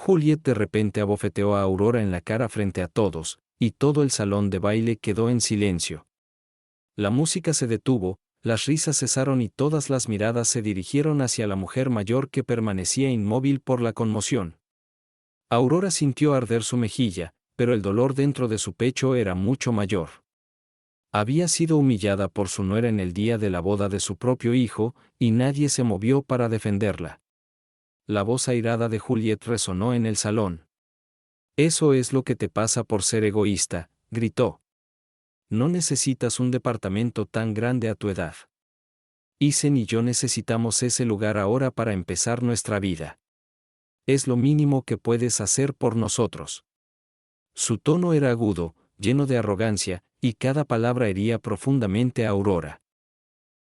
Juliet de repente abofeteó a Aurora en la cara frente a todos, y todo el salón de baile quedó en silencio. La música se detuvo, las risas cesaron y todas las miradas se dirigieron hacia la mujer mayor que permanecía inmóvil por la conmoción. Aurora sintió arder su mejilla, pero el dolor dentro de su pecho era mucho mayor. Había sido humillada por su nuera en el día de la boda de su propio hijo, y nadie se movió para defenderla. La voz airada de Juliet resonó en el salón. «Eso es lo que te pasa por ser egoísta», gritó. «No necesitas un departamento tan grande a tu edad. Isen y yo necesitamos ese lugar ahora para empezar nuestra vida. Es lo mínimo que puedes hacer por nosotros». Su tono era agudo, lleno de arrogancia, y cada palabra hería profundamente a Aurora.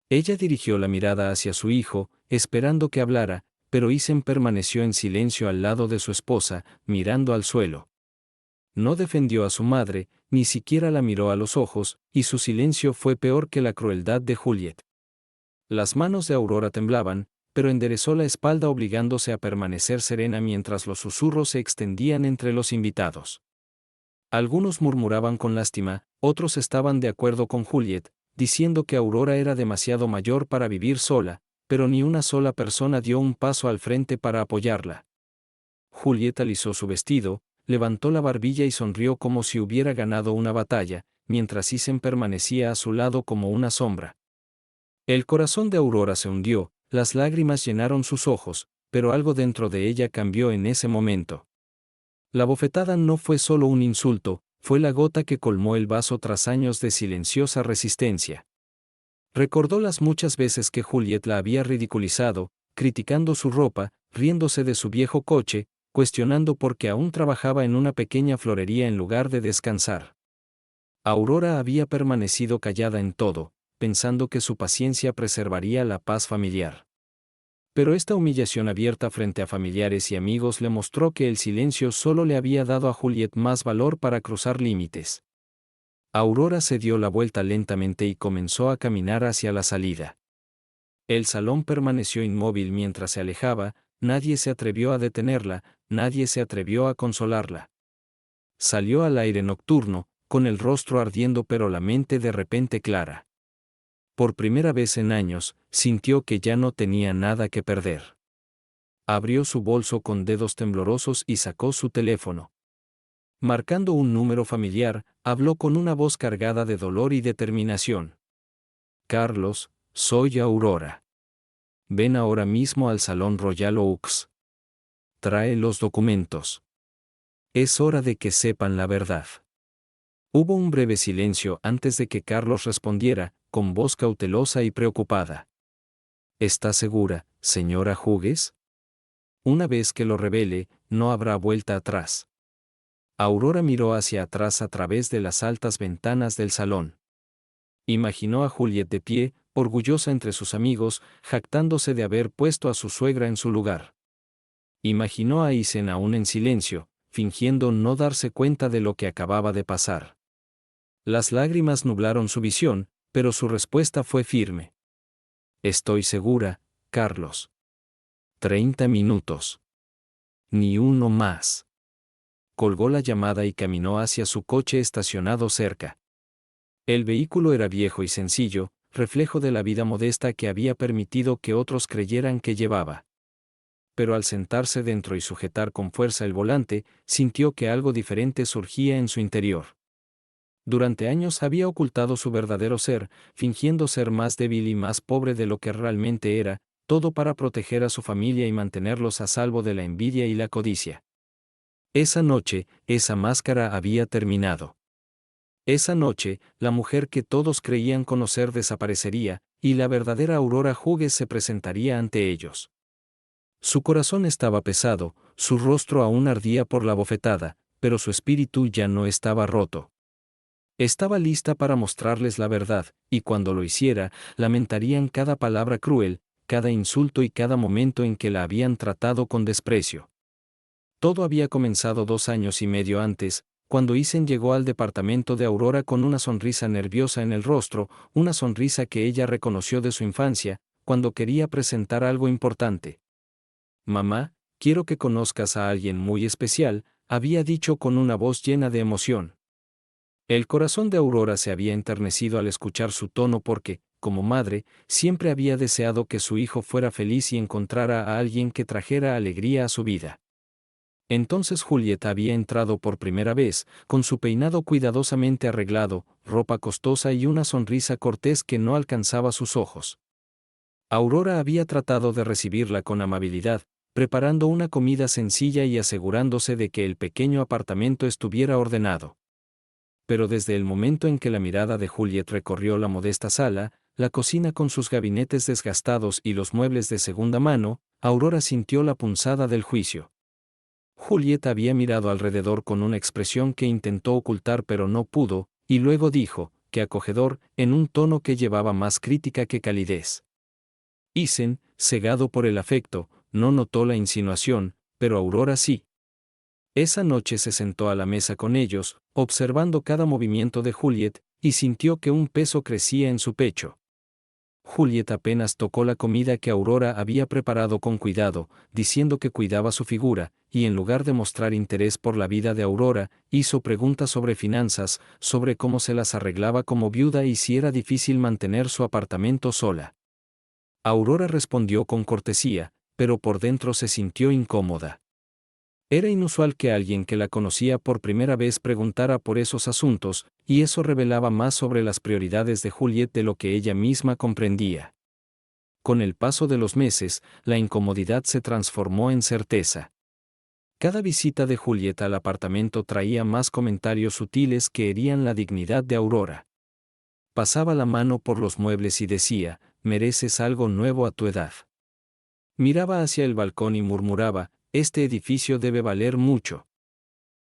Ella dirigió la mirada hacia su hijo, esperando que hablara, pero Isen permaneció en silencio al lado de su esposa, mirando al suelo. No defendió a su madre, ni siquiera la miró a los ojos, y su silencio fue peor que la crueldad de Juliet. Las manos de Aurora temblaban, pero enderezó la espalda obligándose a permanecer serena mientras los susurros se extendían entre los invitados. Algunos murmuraban con lástima, otros estaban de acuerdo con Juliet, diciendo que Aurora era demasiado mayor para vivir sola, pero ni una sola persona dio un paso al frente para apoyarla. Juliet alisó su vestido, levantó la barbilla y sonrió como si hubiera ganado una batalla, mientras Isen permanecía a su lado como una sombra. El corazón de Aurora se hundió, las lágrimas llenaron sus ojos, pero algo dentro de ella cambió en ese momento. La bofetada no fue solo un insulto, fue la gota que colmó el vaso tras años de silenciosa resistencia. Recordó las muchas veces que Juliet la había ridiculizado, criticando su ropa, riéndose de su viejo coche, cuestionando por qué aún trabajaba en una pequeña florería en lugar de descansar. Aurora había permanecido callada en todo, pensando que su paciencia preservaría la paz familiar. Pero esta humillación abierta frente a familiares y amigos le mostró que el silencio solo le había dado a Juliet más valor para cruzar límites. Aurora se dio la vuelta lentamente y comenzó a caminar hacia la salida. El salón permaneció inmóvil mientras se alejaba, nadie se atrevió a detenerla, nadie se atrevió a consolarla. Salió al aire nocturno, con el rostro ardiendo pero la mente de repente clara. Por primera vez en años, sintió que ya no tenía nada que perder. Abrió su bolso con dedos temblorosos y sacó su teléfono. Marcando un número familiar, habló con una voz cargada de dolor y determinación. «Carlos, soy Aurora. Ven ahora mismo al Salón Royal Oaks. Trae los documentos. Es hora de que sepan la verdad». Hubo un breve silencio antes de que Carlos respondiera, con voz cautelosa y preocupada. «¿Está segura, señora Hughes? Una vez que lo revele, no habrá vuelta atrás». Aurora miró hacia atrás a través de las altas ventanas del salón. Imaginó a Juliet de pie, orgullosa entre sus amigos, jactándose de haber puesto a su suegra en su lugar. Imaginó a Isen aún en silencio, fingiendo no darse cuenta de lo que acababa de pasar. Las lágrimas nublaron su visión, pero su respuesta fue firme. «Estoy segura, Carlos. 30 minutos. Ni uno más». Colgó la llamada y caminó hacia su coche estacionado cerca. El vehículo era viejo y sencillo, reflejo de la vida modesta que había permitido que otros creyeran que llevaba. Pero al sentarse dentro y sujetar con fuerza el volante, sintió que algo diferente surgía en su interior. Durante años había ocultado su verdadero ser, fingiendo ser más débil y más pobre de lo que realmente era, todo para proteger a su familia y mantenerlos a salvo de la envidia y la codicia. Esa noche, esa máscara había terminado. Esa noche, la mujer que todos creían conocer desaparecería, y la verdadera Aurora Hughes se presentaría ante ellos. Su corazón estaba pesado, su rostro aún ardía por la bofetada, pero su espíritu ya no estaba roto. Estaba lista para mostrarles la verdad, y cuando lo hiciera, lamentarían cada palabra cruel, cada insulto y cada momento en que la habían tratado con desprecio. Todo había comenzado 2 años y medio antes, cuando Isen llegó al departamento de Aurora con una sonrisa nerviosa en el rostro, una sonrisa que ella reconoció de su infancia, cuando quería presentar algo importante. «Mamá, quiero que conozcas a alguien muy especial, había dicho con una voz llena de emoción. El corazón de Aurora se había enternecido al escuchar su tono porque, como madre, siempre había deseado que su hijo fuera feliz y encontrara a alguien que trajera alegría a su vida. Entonces Julieta había entrado por primera vez, con su peinado cuidadosamente arreglado, ropa costosa y una sonrisa cortés que no alcanzaba sus ojos. Aurora había tratado de recibirla con amabilidad, preparando una comida sencilla y asegurándose de que el pequeño apartamento estuviera ordenado. Pero desde el momento en que la mirada de Juliet recorrió la modesta sala, la cocina con sus gabinetes desgastados y los muebles de segunda mano, Aurora sintió la punzada del juicio. Juliet había mirado alrededor con una expresión que intentó ocultar pero no pudo, y luego dijo, qué acogedor, en un tono que llevaba más crítica que calidez. Isen, cegado por el afecto, no notó la insinuación, pero Aurora sí. Esa noche se sentó a la mesa con ellos, observando cada movimiento de Juliet, y sintió que un peso crecía en su pecho. Juliet apenas tocó la comida que Aurora había preparado con cuidado, diciendo que cuidaba su figura, y en lugar de mostrar interés por la vida de Aurora, hizo preguntas sobre finanzas, sobre cómo se las arreglaba como viuda y si era difícil mantener su apartamento sola. Aurora respondió con cortesía, pero por dentro se sintió incómoda. Era inusual que alguien que la conocía por primera vez preguntara por esos asuntos, y eso revelaba más sobre las prioridades de Juliet de lo que ella misma comprendía. Con el paso de los meses, la incomodidad se transformó en certeza. Cada visita de Juliet al apartamento traía más comentarios sutiles que herían la dignidad de Aurora. Pasaba la mano por los muebles y decía, mereces algo nuevo a tu edad. Miraba hacia el balcón y murmuraba, este edificio debe valer mucho.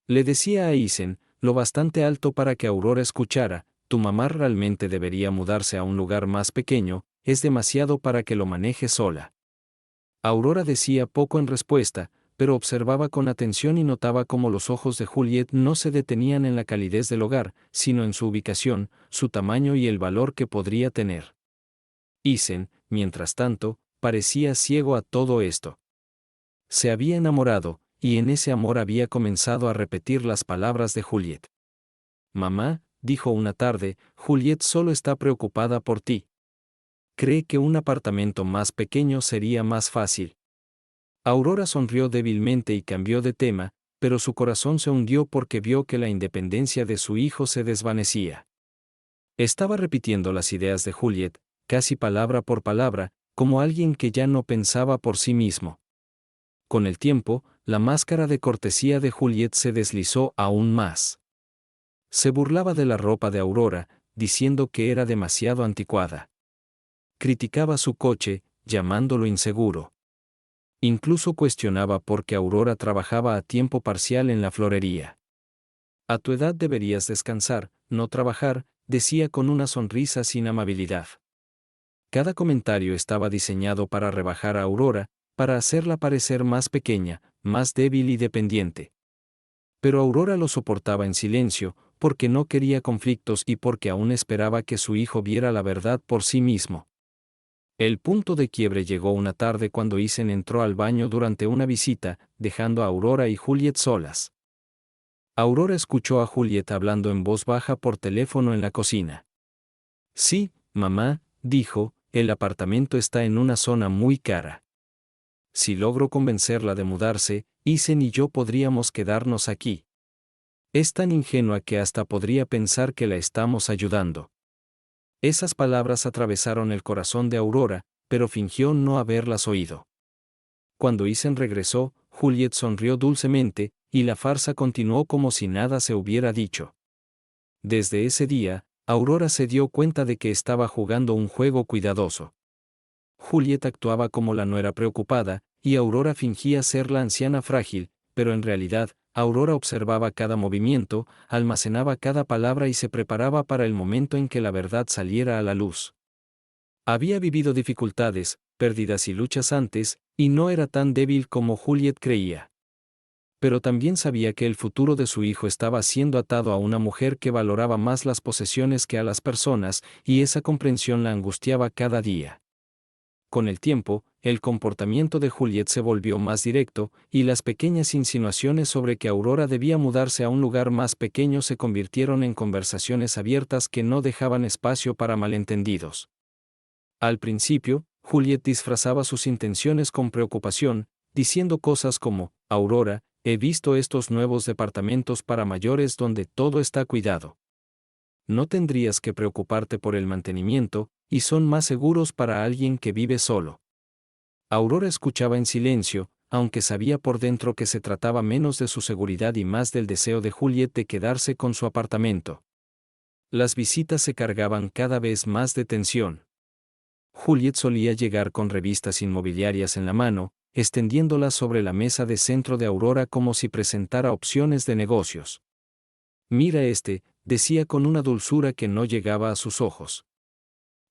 Le decía a Isen, lo bastante alto para que Aurora escuchara, tu mamá realmente debería mudarse a un lugar más pequeño, es demasiado para que lo maneje sola. Aurora decía poco en respuesta, pero observaba con atención y notaba cómo los ojos de Juliet no se detenían en la calidez del hogar, sino en su ubicación, su tamaño y el valor que podría tener. Isen, mientras tanto, parecía ciego a todo esto. Se había enamorado, y en ese amor había comenzado a repetir las palabras de Juliet. Mamá, dijo una tarde, Juliet solo está preocupada por ti. Cree que un apartamento más pequeño sería más fácil. Aurora sonrió débilmente y cambió de tema, pero su corazón se hundió porque vio que la independencia de su hijo se desvanecía. Estaba repitiendo las ideas de Juliet, casi palabra por palabra, como alguien que ya no pensaba por sí mismo. Con el tiempo, la máscara de cortesía de Juliet se deslizó aún más. Se burlaba de la ropa de Aurora, diciendo que era demasiado anticuada. Criticaba su coche, llamándolo inseguro. Incluso cuestionaba por qué Aurora trabajaba a tiempo parcial en la florería. A tu edad deberías descansar, no trabajar, decía con una sonrisa sin amabilidad. Cada comentario estaba diseñado para rebajar a Aurora, para hacerla parecer más pequeña, más débil y dependiente. Pero Aurora lo soportaba en silencio, porque no quería conflictos y porque aún esperaba que su hijo viera la verdad por sí mismo. El punto de quiebre llegó una tarde cuando Isen entró al baño durante una visita, dejando a Aurora y Juliet solas. Aurora escuchó a Juliet hablando en voz baja por teléfono en la cocina. Sí, mamá, dijo, el apartamento está en una zona muy cara. Si logro convencerla de mudarse, Isen y yo podríamos quedarnos aquí. Es tan ingenua que hasta podría pensar que la estamos ayudando. Esas palabras atravesaron el corazón de Aurora, pero fingió no haberlas oído. Cuando Isen regresó, Juliet sonrió dulcemente, y la farsa continuó como si nada se hubiera dicho. Desde ese día, Aurora se dio cuenta de que estaba jugando un juego cuidadoso. Juliet actuaba como la nuera preocupada, y Aurora fingía ser la anciana frágil, pero en realidad, Aurora observaba cada movimiento, almacenaba cada palabra y se preparaba para el momento en que la verdad saliera a la luz. Había vivido dificultades, pérdidas y luchas antes, y no era tan débil como Juliet creía. Pero también sabía que el futuro de su hijo estaba siendo atado a una mujer que valoraba más las posesiones que a las personas, y esa comprensión la angustiaba cada día. Con el tiempo, el comportamiento de Juliet se volvió más directo, y las pequeñas insinuaciones sobre que Aurora debía mudarse a un lugar más pequeño se convirtieron en conversaciones abiertas que no dejaban espacio para malentendidos. Al principio, Juliet disfrazaba sus intenciones con preocupación, diciendo cosas como: Aurora, he visto estos nuevos departamentos para mayores donde todo está cuidado. No tendrías que preocuparte por el mantenimiento, y son más seguros para alguien que vive solo. Aurora escuchaba en silencio, aunque sabía por dentro que se trataba menos de su seguridad y más del deseo de Juliet de quedarse con su apartamento. Las visitas se cargaban cada vez más de tensión. Juliet solía llegar con revistas inmobiliarias en la mano, extendiéndolas sobre la mesa de centro de Aurora como si presentara opciones de negocios. Mira este, decía con una dulzura que no llegaba a sus ojos.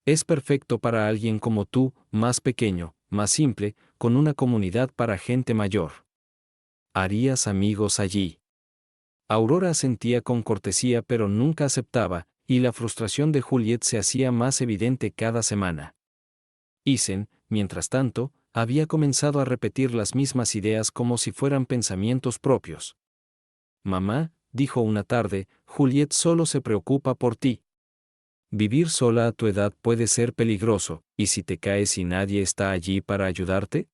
Es perfecto para alguien como tú, más pequeño, más simple, con una comunidad para gente mayor. ¿Harías amigos allí? Aurora asentía con cortesía pero nunca aceptaba, y la frustración de Juliet se hacía más evidente cada semana. Isen, mientras tanto, había comenzado a repetir las mismas ideas como si fueran pensamientos propios. Mamá, dijo una tarde, Juliet solo se preocupa por ti. Vivir sola a tu edad puede ser peligroso, ¿y si te caes y nadie está allí para ayudarte?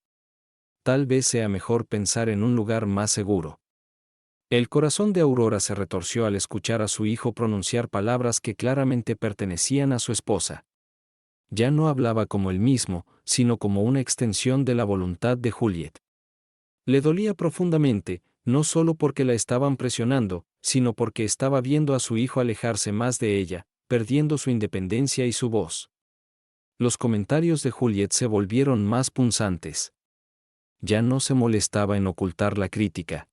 Tal vez sea mejor pensar en un lugar más seguro. El corazón de Aurora se retorció al escuchar a su hijo pronunciar palabras que claramente pertenecían a su esposa. Ya no hablaba como él mismo, sino como una extensión de la voluntad de Juliet. Le dolía profundamente, no solo porque la estaban presionando, sino porque estaba viendo a su hijo alejarse más de ella, perdiendo su independencia y su voz. Los comentarios de Juliet se volvieron más punzantes. Ya no se molestaba en ocultar la crítica.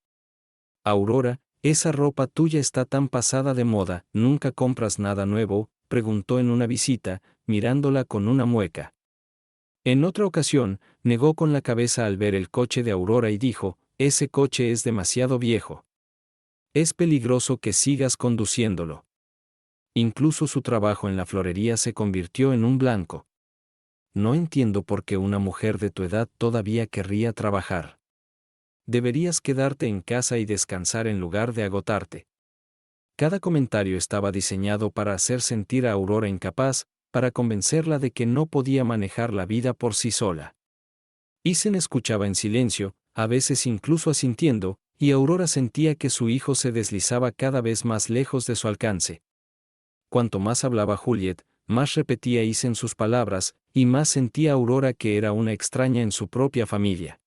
Aurora, esa ropa tuya está tan pasada de moda, ¿nunca compras nada nuevo?, preguntó en una visita, mirándola con una mueca. En otra ocasión, negó con la cabeza al ver el coche de Aurora y dijo: ese coche es demasiado viejo. Es peligroso que sigas conduciéndolo. Incluso su trabajo en la florería se convirtió en un blanco. No entiendo por qué una mujer de tu edad todavía querría trabajar. Deberías quedarte en casa y descansar en lugar de agotarte. Cada comentario estaba diseñado para hacer sentir a Aurora incapaz, para convencerla de que no podía manejar la vida por sí sola. Isen escuchaba en silencio, a veces incluso asintiendo, y Aurora sentía que su hijo se deslizaba cada vez más lejos de su alcance. Cuanto más hablaba Juliet, más repetía Isen sus palabras, y más sentía Aurora que era una extraña en su propia familia.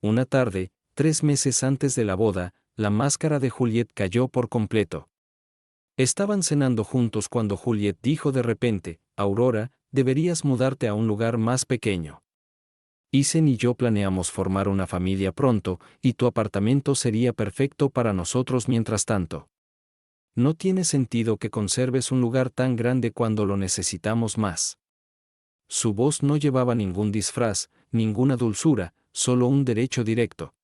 Una tarde, 3 meses antes de la boda, la máscara de Juliet cayó por completo. Estaban cenando juntos cuando Juliet dijo de repente: Aurora, deberías mudarte a un lugar más pequeño. Isen y yo planeamos formar una familia pronto, y tu apartamento sería perfecto para nosotros mientras tanto. No tiene sentido que conserves un lugar tan grande cuando lo necesitamos más. Su voz no llevaba ningún disfraz, ninguna dulzura, solo un derecho directo.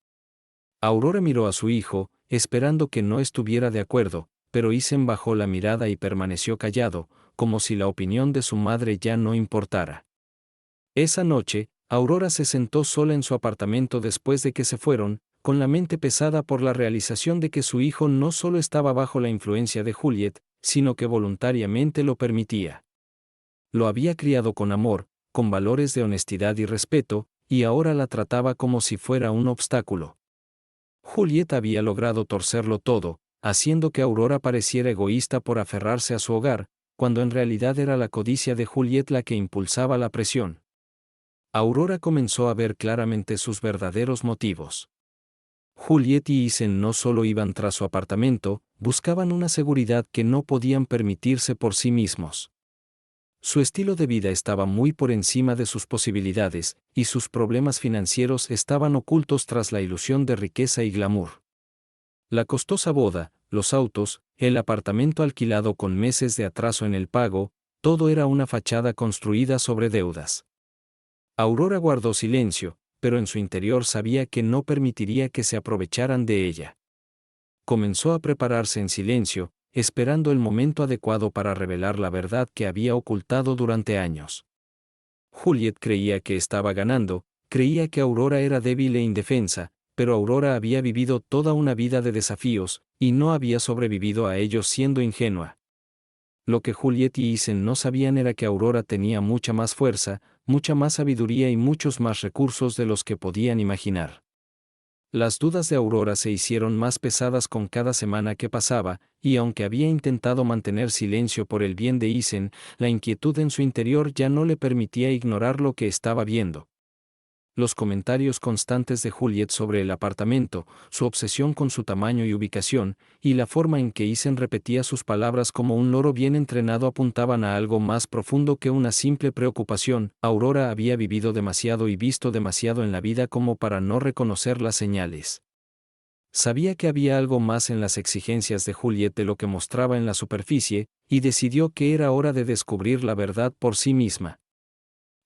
Aurora miró a su hijo, esperando que no estuviera de acuerdo, pero Isen bajó la mirada y permaneció callado, como si la opinión de su madre ya no importara. Esa noche, Aurora se sentó sola en su apartamento después de que se fueron, con la mente pesada por la realización de que su hijo no solo estaba bajo la influencia de Juliet, sino que voluntariamente lo permitía. Lo había criado con amor, con valores de honestidad y respeto, y ahora la trataba como si fuera un obstáculo. Juliet había logrado torcerlo todo, haciendo que Aurora pareciera egoísta por aferrarse a su hogar, cuando en realidad era la codicia de Juliet la que impulsaba la presión. Aurora comenzó a ver claramente sus verdaderos motivos. Juliet y Isen no solo iban tras su apartamento, buscaban una seguridad que no podían permitirse por sí mismos. Su estilo de vida estaba muy por encima de sus posibilidades, y sus problemas financieros estaban ocultos tras la ilusión de riqueza y glamour. La costosa boda, los autos, el apartamento alquilado con meses de atraso en el pago, todo era una fachada construida sobre deudas. Aurora guardó silencio, pero en su interior sabía que no permitiría que se aprovecharan de ella. Comenzó a prepararse en silencio, esperando el momento adecuado para revelar la verdad que había ocultado durante años. Juliet creía que estaba ganando, creía que Aurora era débil e indefensa, pero Aurora había vivido toda una vida de desafíos, y no había sobrevivido a ellos siendo ingenua. Lo que Juliet y Isen no sabían era que Aurora tenía mucha más fuerza, mucha más sabiduría y muchos más recursos de los que podían imaginar. Las dudas de Aurora se hicieron más pesadas con cada semana que pasaba, y aunque había intentado mantener silencio por el bien de Isen, la inquietud en su interior ya no le permitía ignorar lo que estaba viendo. Los comentarios constantes de Juliet sobre el apartamento, su obsesión con su tamaño y ubicación, y la forma en que Isen repetía sus palabras como un loro bien entrenado apuntaban a algo más profundo que una simple preocupación. Aurora había vivido demasiado y visto demasiado en la vida como para no reconocer las señales. Sabía que había algo más en las exigencias de Juliet de lo que mostraba en la superficie, y decidió que era hora de descubrir la verdad por sí misma.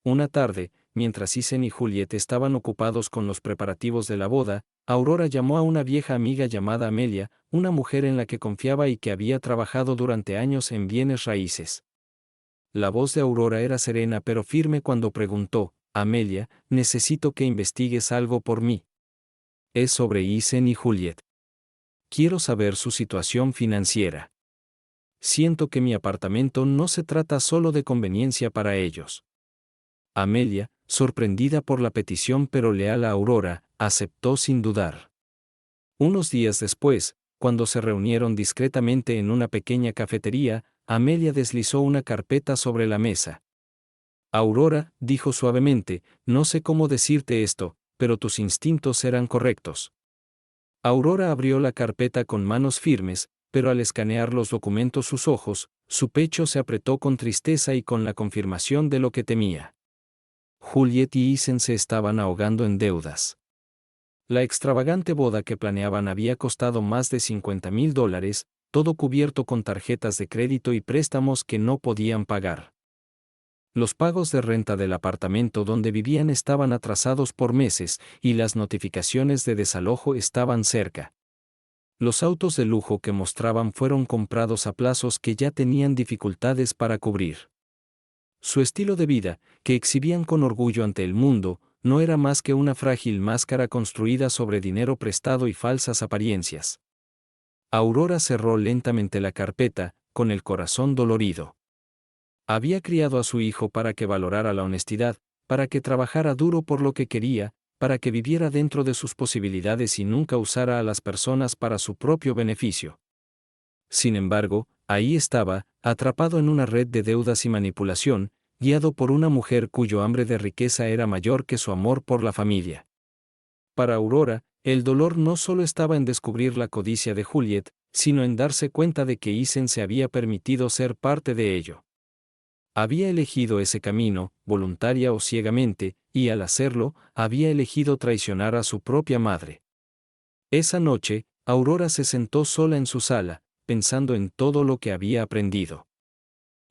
Una tarde, mientras Isen y Juliet estaban ocupados con los preparativos de la boda, Aurora llamó a una vieja amiga llamada Amelia, una mujer en la que confiaba y que había trabajado durante años en bienes raíces. La voz de Aurora era serena pero firme cuando preguntó: «Amelia, necesito que investigues algo por mí. Es sobre Isen y Juliet. Quiero saber su situación financiera. Siento que mi apartamento no se trata solo de conveniencia para ellos». Amelia, sorprendida por la petición pero leal a Aurora, aceptó sin dudar. Unos días después, cuando se reunieron discretamente en una pequeña cafetería, Amelia deslizó una carpeta sobre la mesa. «Aurora», dijo suavemente, «no sé cómo decirte esto, pero tus instintos eran correctos». Aurora abrió la carpeta con manos firmes, pero al escanear los documentos su pecho se apretó con tristeza y con la confirmación de lo que temía. Juliet y Isen se estaban ahogando en deudas. La extravagante boda que planeaban había costado más de $50,000, todo cubierto con tarjetas de crédito y préstamos que no podían pagar. Los pagos de renta del apartamento donde vivían estaban atrasados por meses, y las notificaciones de desalojo estaban cerca. Los autos de lujo que mostraban fueron comprados a plazos que ya tenían dificultades para cubrir. Su estilo de vida, que exhibían con orgullo ante el mundo, no era más que una frágil máscara construida sobre dinero prestado y falsas apariencias. Aurora cerró lentamente la carpeta, con el corazón dolorido. Había criado a su hijo para que valorara la honestidad, para que trabajara duro por lo que quería, para que viviera dentro de sus posibilidades y nunca usara a las personas para su propio beneficio. Sin embargo, ahí estaba, atrapado en una red de deudas y manipulación, guiado por una mujer cuyo hambre de riqueza era mayor que su amor por la familia. Para Aurora, el dolor no solo estaba en descubrir la codicia de Juliet, sino en darse cuenta de que Isen se había permitido ser parte de ello. Había elegido ese camino, voluntaria o ciegamente, y al hacerlo, había elegido traicionar a su propia madre. Esa noche, Aurora se sentó sola en su sala, pensando en todo lo que había aprendido.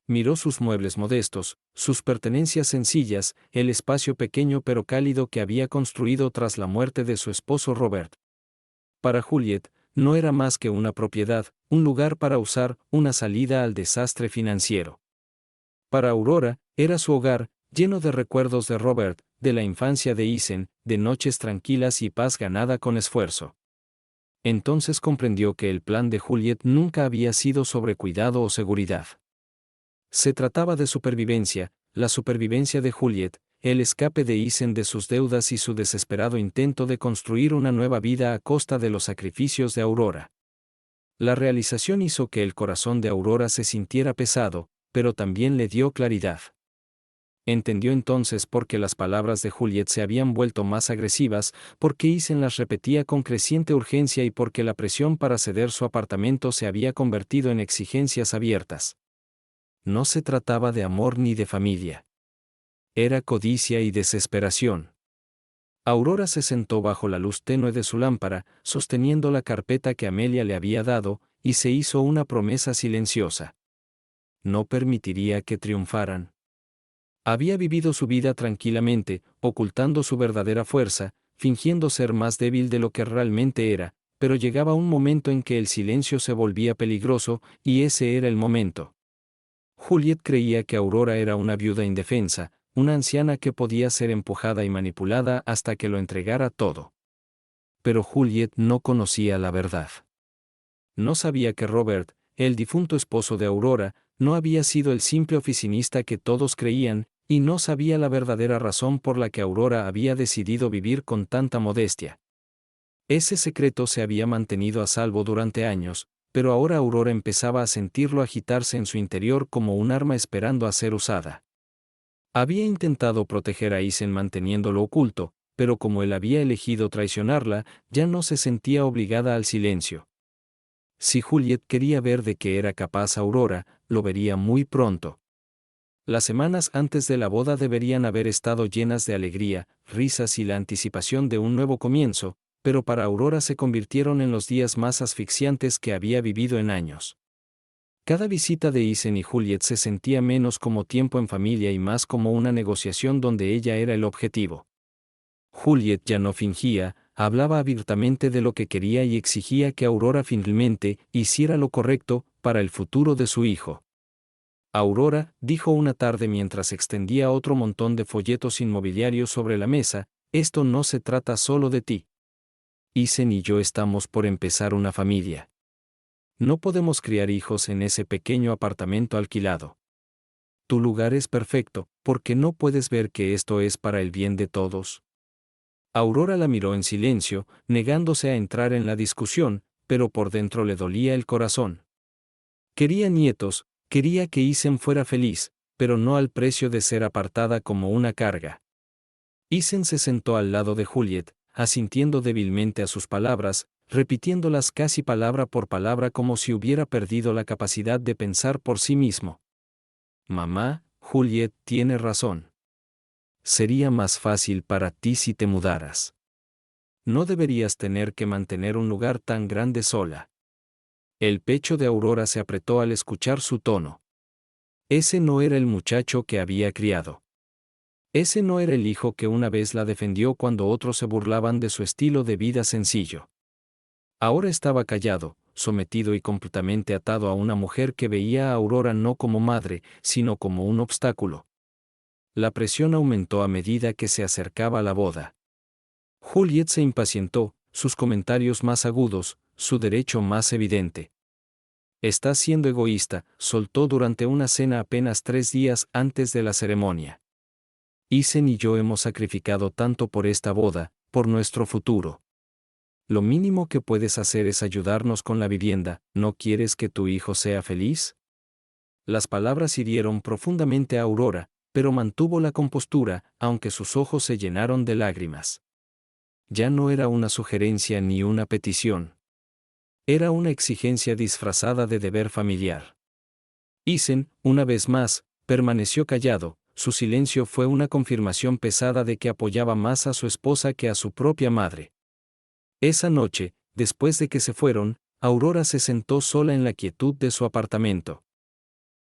Miró sus muebles modestos, sus pertenencias sencillas, el espacio pequeño pero cálido que había construido tras la muerte de su esposo Robert. Para Juliet, no era más que una propiedad, un lugar para usar, una salida al desastre financiero. Para Aurora, era su hogar, lleno de recuerdos de Robert, de la infancia de Isen, de noches tranquilas y paz ganada con esfuerzo. Entonces comprendió que el plan de Juliet nunca había sido sobre cuidado o seguridad. Se trataba de supervivencia, la supervivencia de Juliet, el escape de Isen de sus deudas y su desesperado intento de construir una nueva vida a costa de los sacrificios de Aurora. La realización hizo que el corazón de Aurora se sintiera pesado, pero también le dio claridad. Entendió entonces por qué las palabras de Juliet se habían vuelto más agresivas, por qué Isen las repetía con creciente urgencia y por qué la presión para ceder su apartamento se había convertido en exigencias abiertas. No se trataba de amor ni de familia. Era codicia y desesperación. Aurora se sentó bajo la luz tenue de su lámpara, sosteniendo la carpeta que Amelia le había dado, y se hizo una promesa silenciosa. No permitiría que triunfaran. Había vivido su vida tranquilamente, ocultando su verdadera fuerza, fingiendo ser más débil de lo que realmente era, pero llegaba un momento en que el silencio se volvía peligroso, y ese era el momento. Juliet creía que Aurora era una viuda indefensa, una anciana que podía ser empujada y manipulada hasta que lo entregara todo. Pero Juliet no conocía la verdad. No sabía que Robert, el difunto esposo de Aurora, no había sido el simple oficinista que todos creían, y no sabía la verdadera razón por la que Aurora había decidido vivir con tanta modestia. Ese secreto se había mantenido a salvo durante años, pero ahora Aurora empezaba a sentirlo agitarse en su interior como un arma esperando a ser usada. Había intentado proteger a Isen manteniéndolo oculto, pero como él había elegido traicionarla, ya no se sentía obligada al silencio. Si Juliet quería ver de qué era capaz Aurora, lo vería muy pronto. Las semanas antes de la boda deberían haber estado llenas de alegría, risas y la anticipación de un nuevo comienzo, pero para Aurora se convirtieron en los días más asfixiantes que había vivido en años. Cada visita de Isen y Juliet se sentía menos como tiempo en familia y más como una negociación donde ella era el objetivo. Juliet ya no fingía, hablaba abiertamente de lo que quería y exigía que Aurora finalmente hiciera lo correcto para el futuro de su hijo. Aurora, dijo una tarde mientras extendía otro montón de folletos inmobiliarios sobre la mesa, esto no se trata solo de ti. Isen y yo estamos por empezar una familia. No podemos criar hijos en ese pequeño apartamento alquilado. Tu lugar es perfecto, porque no puedes ver que esto es para el bien de todos. Aurora la miró en silencio, negándose a entrar en la discusión, pero por dentro le dolía el corazón. Quería nietos, quería que Isen fuera feliz, pero no al precio de ser apartada como una carga. Isen se sentó al lado de Juliet, asintiendo débilmente a sus palabras, repitiéndolas casi palabra por palabra como si hubiera perdido la capacidad de pensar por sí mismo. Mamá, Juliet tiene razón. Sería más fácil para ti si te mudaras. No deberías tener que mantener un lugar tan grande sola. El pecho de Aurora se apretó al escuchar su tono. Ese no era el muchacho que había criado. Ese no era el hijo que una vez la defendió cuando otros se burlaban de su estilo de vida sencillo. Ahora estaba callado, sometido y completamente atado a una mujer que veía a Aurora no como madre, sino como un obstáculo. La presión aumentó a medida que se acercaba la boda. Juliet se impacientó, sus comentarios más agudos, su derecho más evidente. Estás siendo egoísta, soltó durante una cena apenas 3 días antes de la ceremonia. Isen y yo hemos sacrificado tanto por esta boda, por nuestro futuro. Lo mínimo que puedes hacer es ayudarnos con la vivienda, ¿no quieres que tu hijo sea feliz? Las palabras hirieron profundamente a Aurora, pero mantuvo la compostura, aunque sus ojos se llenaron de lágrimas. Ya no era una sugerencia ni una petición. Era una exigencia disfrazada de deber familiar. Isen, una vez más, permaneció callado, su silencio fue una confirmación pesada de que apoyaba más a su esposa que a su propia madre. Esa noche, después de que se fueron, Aurora se sentó sola en la quietud de su apartamento.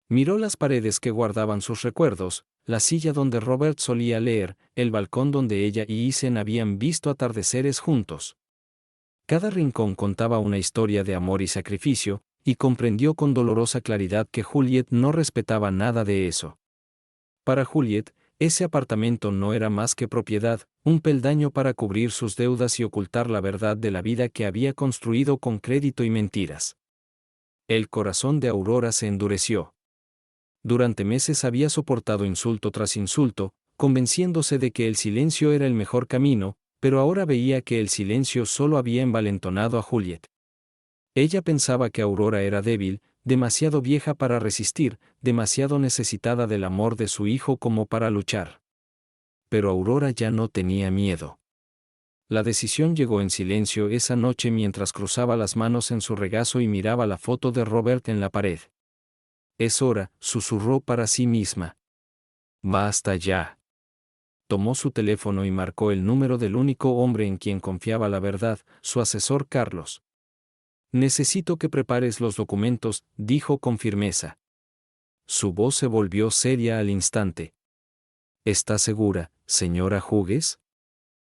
Miró las paredes que guardaban sus recuerdos, la silla donde Robert solía leer, el balcón donde ella y Isen habían visto atardeceres juntos. Cada rincón contaba una historia de amor y sacrificio, y comprendió con dolorosa claridad que Juliet no respetaba nada de eso. Para Juliet, ese apartamento no era más que propiedad, un peldaño para cubrir sus deudas y ocultar la verdad de la vida que había construido con crédito y mentiras. El corazón de Aurora se endureció. Durante meses había soportado insulto tras insulto, convenciéndose de que el silencio era el mejor camino, pero ahora veía que el silencio solo había envalentonado a Juliet. Ella pensaba que Aurora era débil, demasiado vieja para resistir, demasiado necesitada del amor de su hijo como para luchar. Pero Aurora ya no tenía miedo. La decisión llegó en silencio esa noche mientras cruzaba las manos en su regazo y miraba la foto de Robert en la pared. Es hora, susurró para sí misma. Basta ya. Tomó su teléfono y marcó el número del único hombre en quien confiaba la verdad, su asesor Carlos. Necesito que prepares los documentos, dijo con firmeza. Su voz se volvió seria al instante. ¿Está segura, señora Hughes?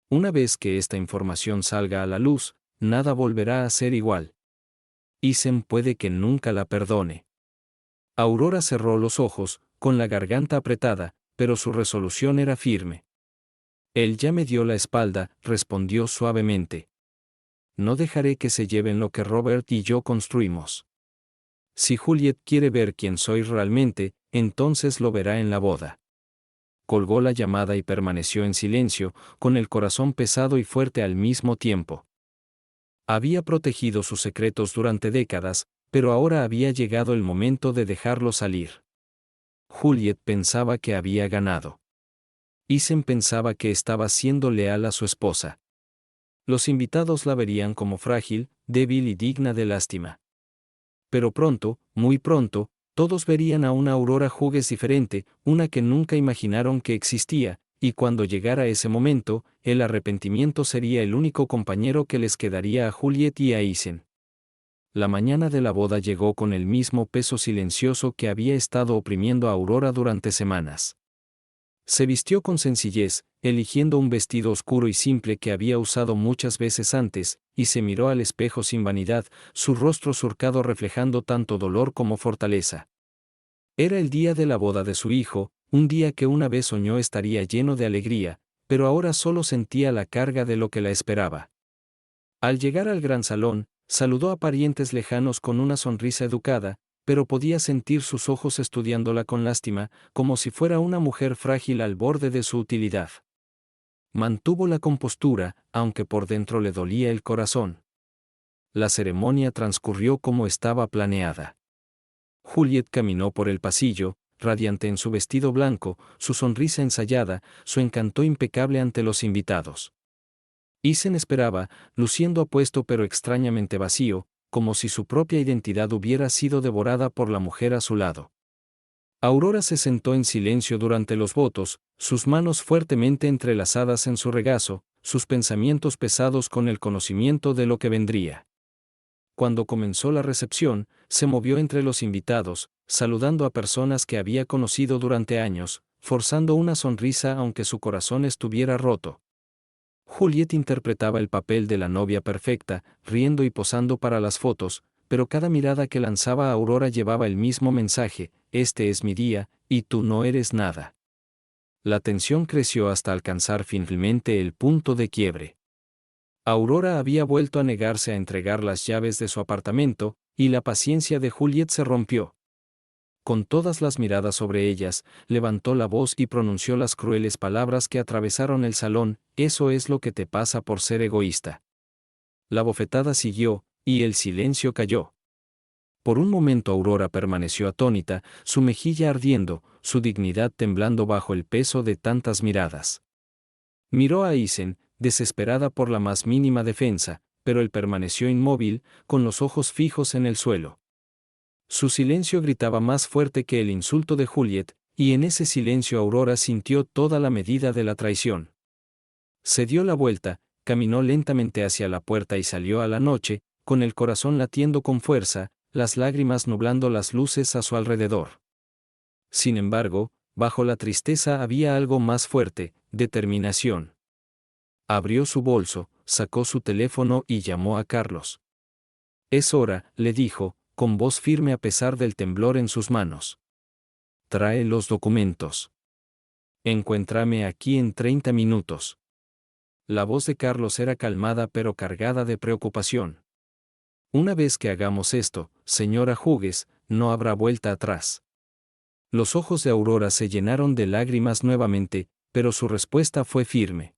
Una vez que esta información salga a la luz, nada volverá a ser igual. Isen puede que nunca la perdone. Aurora cerró los ojos, con la garganta apretada, pero su resolución era firme. Él ya me dio la espalda, respondió suavemente. No dejaré que se lleven lo que Robert y yo construimos. Si Juliet quiere ver quién soy realmente, entonces lo verá en la boda. Colgó la llamada y permaneció en silencio, con el corazón pesado y fuerte al mismo tiempo. Había protegido sus secretos durante décadas, pero ahora había llegado el momento de dejarlos salir. Juliet pensaba que había ganado. Isen pensaba que estaba siendo leal a su esposa. Los invitados la verían como frágil, débil y digna de lástima. Pero pronto, muy pronto, todos verían a una Aurora Hughes diferente, una que nunca imaginaron que existía, y cuando llegara ese momento, el arrepentimiento sería el único compañero que les quedaría a Juliet y a Isen. La mañana de la boda llegó con el mismo peso silencioso que había estado oprimiendo a Aurora durante semanas. Se vistió con sencillez, eligiendo un vestido oscuro y simple que había usado muchas veces antes, y se miró al espejo sin vanidad, su rostro surcado reflejando tanto dolor como fortaleza. Era el día de la boda de su hijo, un día que una vez soñó estaría lleno de alegría, pero ahora solo sentía la carga de lo que la esperaba. Al llegar al gran salón, saludó a parientes lejanos con una sonrisa educada, pero podía sentir sus ojos estudiándola con lástima, como si fuera una mujer frágil al borde de su utilidad. Mantuvo la compostura, aunque por dentro le dolía el corazón. La ceremonia transcurrió como estaba planeada. Juliet caminó por el pasillo, radiante en su vestido blanco, su sonrisa ensayada, su encanto impecable ante los invitados. Isen esperaba, luciendo apuesto pero extrañamente vacío, como si su propia identidad hubiera sido devorada por la mujer a su lado. Aurora se sentó en silencio durante los votos, sus manos fuertemente entrelazadas en su regazo, sus pensamientos pesados con el conocimiento de lo que vendría. Cuando comenzó la recepción, se movió entre los invitados, saludando a personas que había conocido durante años, forzando una sonrisa aunque su corazón estuviera roto. Juliet interpretaba el papel de la novia perfecta, riendo y posando para las fotos, pero cada mirada que lanzaba a Aurora llevaba el mismo mensaje: este es mi día, y tú no eres nada. La tensión creció hasta alcanzar finalmente el punto de quiebre. Aurora había vuelto a negarse a entregar las llaves de su apartamento, y la paciencia de Juliet se rompió. Con todas las miradas sobre ellas, levantó la voz y pronunció las crueles palabras que atravesaron el salón: eso es lo que te pasa por ser egoísta. La bofetada siguió, y el silencio cayó. Por un momento Aurora permaneció atónita, su mejilla ardiendo, su dignidad temblando bajo el peso de tantas miradas. Miró a Isen, desesperada por la más mínima defensa, pero él permaneció inmóvil, con los ojos fijos en el suelo. Su silencio gritaba más fuerte que el insulto de Juliet, y en ese silencio Aurora sintió toda la medida de la traición. Se dio la vuelta, caminó lentamente hacia la puerta y salió a la noche, con el corazón latiendo con fuerza, las lágrimas nublando las luces a su alrededor. Sin embargo, bajo la tristeza había algo más fuerte: determinación. Abrió su bolso, sacó su teléfono y llamó a Carlos. Es hora, le dijo, con voz firme a pesar del temblor en sus manos. Trae los documentos. Encuéntrame aquí en 30 minutos. La voz de Carlos era calmada pero cargada de preocupación. Una vez que hagamos esto, señora Hughes, no habrá vuelta atrás. Los ojos de Aurora se llenaron de lágrimas nuevamente, pero su respuesta fue firme.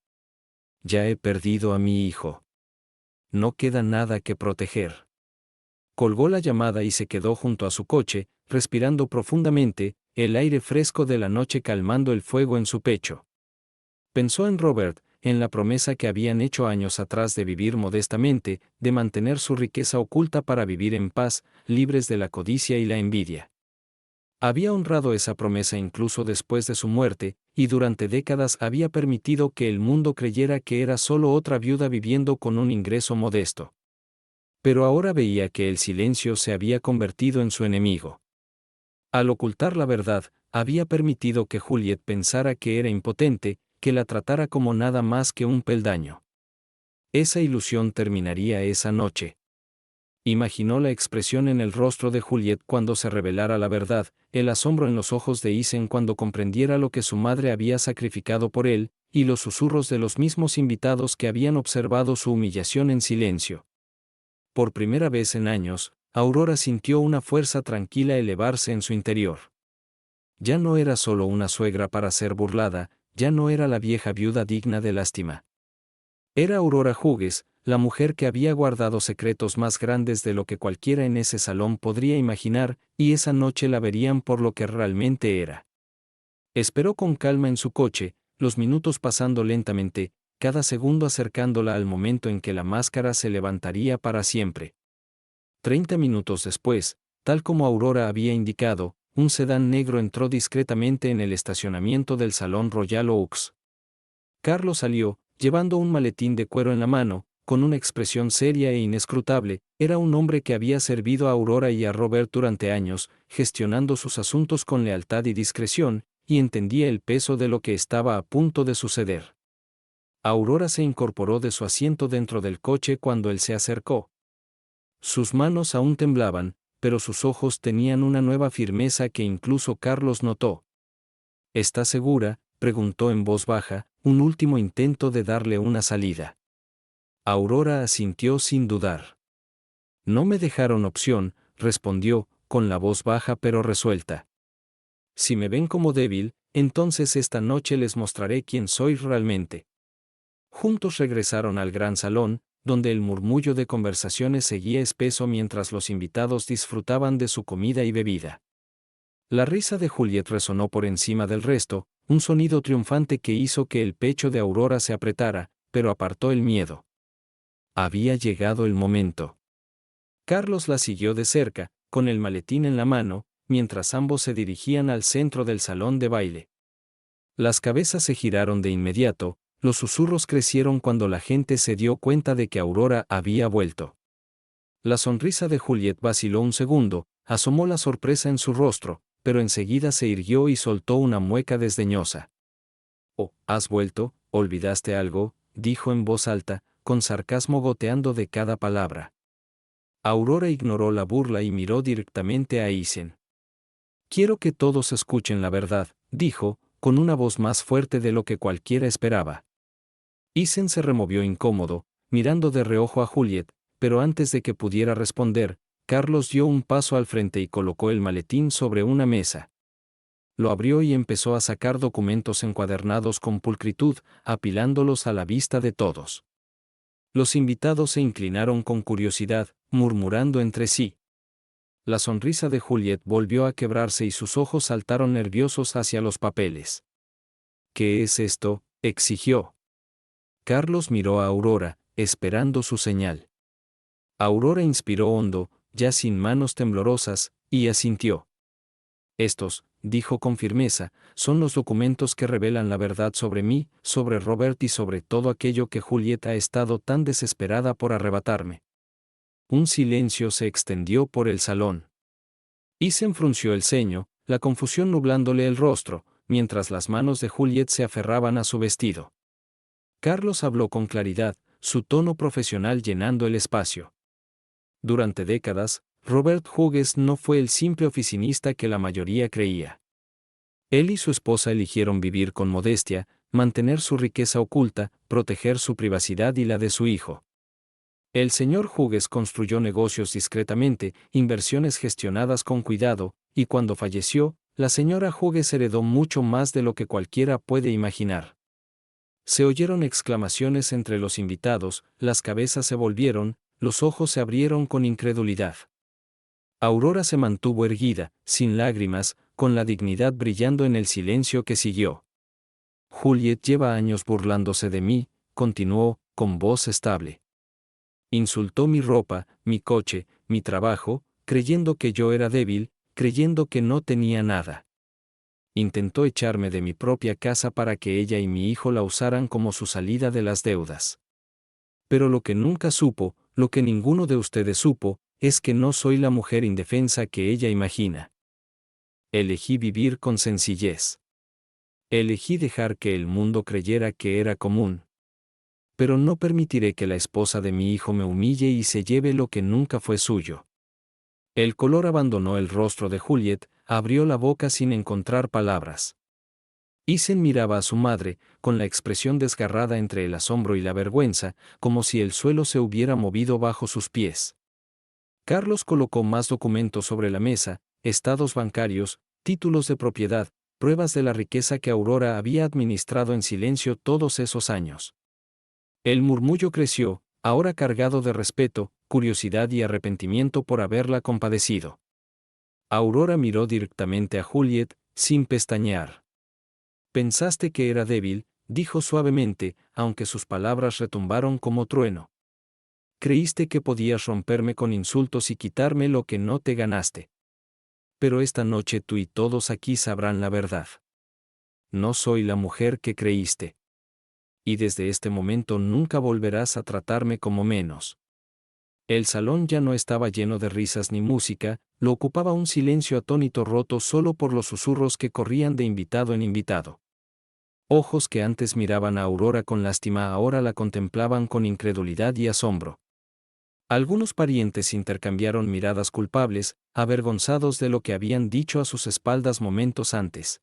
Ya he perdido a mi hijo. No queda nada que proteger. Colgó la llamada y se quedó junto a su coche, respirando profundamente, el aire fresco de la noche calmando el fuego en su pecho. Pensó en Robert, en la promesa que habían hecho años atrás de vivir modestamente, de mantener su riqueza oculta para vivir en paz, libres de la codicia y la envidia. Había honrado esa promesa incluso después de su muerte, y durante décadas había permitido que el mundo creyera que era solo otra viuda viviendo con un ingreso modesto. Pero ahora veía que el silencio se había convertido en su enemigo. Al ocultar la verdad, había permitido que Juliet pensara que era impotente, que la tratara como nada más que un peldaño. Esa ilusión terminaría esa noche. Imaginó la expresión en el rostro de Juliet cuando se revelara la verdad, el asombro en los ojos de Isen cuando comprendiera lo que su madre había sacrificado por él, y los susurros de los mismos invitados que habían observado su humillación en silencio. Por primera vez en años, Aurora sintió una fuerza tranquila elevarse en su interior. Ya no era solo una suegra para ser burlada, ya no era la vieja viuda digna de lástima. Era Aurora Hughes, la mujer que había guardado secretos más grandes de lo que cualquiera en ese salón podría imaginar, y esa noche la verían por lo que realmente era. Esperó con calma en su coche, los minutos pasando lentamente, cada segundo acercándola al momento en que la máscara se levantaría para siempre. 30 minutos después, tal como Aurora había indicado, un sedán negro entró discretamente en el estacionamiento del Salón Royal Oaks. Carlos salió, llevando un maletín de cuero en la mano, con una expresión seria e inescrutable. Era un hombre que había servido a Aurora y a Robert durante años, gestionando sus asuntos con lealtad y discreción, y entendía el peso de lo que estaba a punto de suceder. Aurora se incorporó de su asiento dentro del coche cuando él se acercó. Sus manos aún temblaban, pero sus ojos tenían una nueva firmeza que incluso Carlos notó. ¿Está segura?, preguntó en voz baja, un último intento de darle una salida. Aurora asintió sin dudar. No me dejaron opción, respondió, con la voz baja pero resuelta. Si me ven como débil, entonces esta noche les mostraré quién soy realmente. Juntos regresaron al gran salón, donde el murmullo de conversaciones seguía espeso mientras los invitados disfrutaban de su comida y bebida. La risa de Juliet resonó por encima del resto, un sonido triunfante que hizo que el pecho de Aurora se apretara, pero apartó el miedo. Había llegado el momento. Carlos la siguió de cerca, con el maletín en la mano, mientras ambos se dirigían al centro del salón de baile. Las cabezas se giraron de inmediato, los susurros crecieron cuando la gente se dio cuenta de que Aurora había vuelto. La sonrisa de Juliet vaciló un segundo, asomó la sorpresa en su rostro, pero enseguida se irguió y soltó una mueca desdeñosa. «Oh, ¿has vuelto? ¿Olvidaste algo?», dijo en voz alta, con sarcasmo goteando de cada palabra. Aurora ignoró la burla y miró directamente a Isen. «Quiero que todos escuchen la verdad», dijo, con una voz más fuerte de lo que cualquiera esperaba. Isen se removió incómodo, mirando de reojo a Juliet, pero antes de que pudiera responder, Carlos dio un paso al frente y colocó el maletín sobre una mesa. Lo abrió y empezó a sacar documentos encuadernados con pulcritud, apilándolos a la vista de todos. Los invitados se inclinaron con curiosidad, murmurando entre sí. La sonrisa de Juliet volvió a quebrarse y sus ojos saltaron nerviosos hacia los papeles. «¿Qué es esto?», exigió. Carlos miró a Aurora, esperando su señal. Aurora inspiró hondo, ya sin manos temblorosas, y asintió. «Estos», dijo con firmeza, «son los documentos que revelan la verdad sobre mí, sobre Robert y sobre todo aquello que Juliet ha estado tan desesperada por arrebatarme». Un silencio se extendió por el salón. Isen frunció el ceño, la confusión nublándole el rostro, mientras las manos de Juliet se aferraban a su vestido. Carlos habló con claridad, su tono profesional llenando el espacio. Durante décadas, Robert Hughes no fue el simple oficinista que la mayoría creía. Él y su esposa eligieron vivir con modestia, mantener su riqueza oculta, proteger su privacidad y la de su hijo. El señor Hughes construyó negocios discretamente, inversiones gestionadas con cuidado, y cuando falleció, la señora Hughes heredó mucho más de lo que cualquiera puede imaginar. Se oyeron exclamaciones entre los invitados, las cabezas se volvieron, los ojos se abrieron con incredulidad. Aurora se mantuvo erguida, sin lágrimas, con la dignidad brillando en el silencio que siguió. «Juliet lleva años burlándose de mí», continuó, con voz estable. «Insultó mi ropa, mi coche, mi trabajo, creyendo que yo era débil, creyendo que no tenía nada. Intentó echarme de mi propia casa para que ella y mi hijo la usaran como su salida de las deudas. Pero lo que nunca supo, lo que ninguno de ustedes supo, es que no soy la mujer indefensa que ella imagina. Elegí vivir con sencillez. Elegí dejar que el mundo creyera que era común. pero no permitiré que la esposa de mi hijo me humille y se lleve lo que nunca fue suyo. El color abandonó el rostro de Juliet, abrió la boca sin encontrar palabras. Isen miraba a su madre, con la expresión desgarrada entre el asombro y la vergüenza, como si el suelo se hubiera movido bajo sus pies. Carlos colocó más documentos sobre la mesa, estados bancarios, títulos de propiedad, pruebas de la riqueza que Aurora había administrado en silencio todos esos años. El murmullo creció, ahora cargado de respeto, curiosidad y arrepentimiento por haberla compadecido. Aurora miró directamente a Juliet, sin pestañear. «Pensaste que era débil», dijo suavemente, aunque sus palabras retumbaron como trueno. «Creíste que podías romperme con insultos y quitarme lo que no te ganaste. Pero esta noche tú y todos aquí sabrán la verdad. No soy la mujer que creíste. Y desde este momento nunca volverás a tratarme como menos». El salón ya no estaba lleno de risas ni música, lo ocupaba un silencio atónito roto solo por los susurros que corrían de invitado en invitado. Ojos que antes miraban a Aurora con lástima ahora la contemplaban con incredulidad y asombro. Algunos parientes intercambiaron miradas culpables, avergonzados de lo que habían dicho a sus espaldas momentos antes.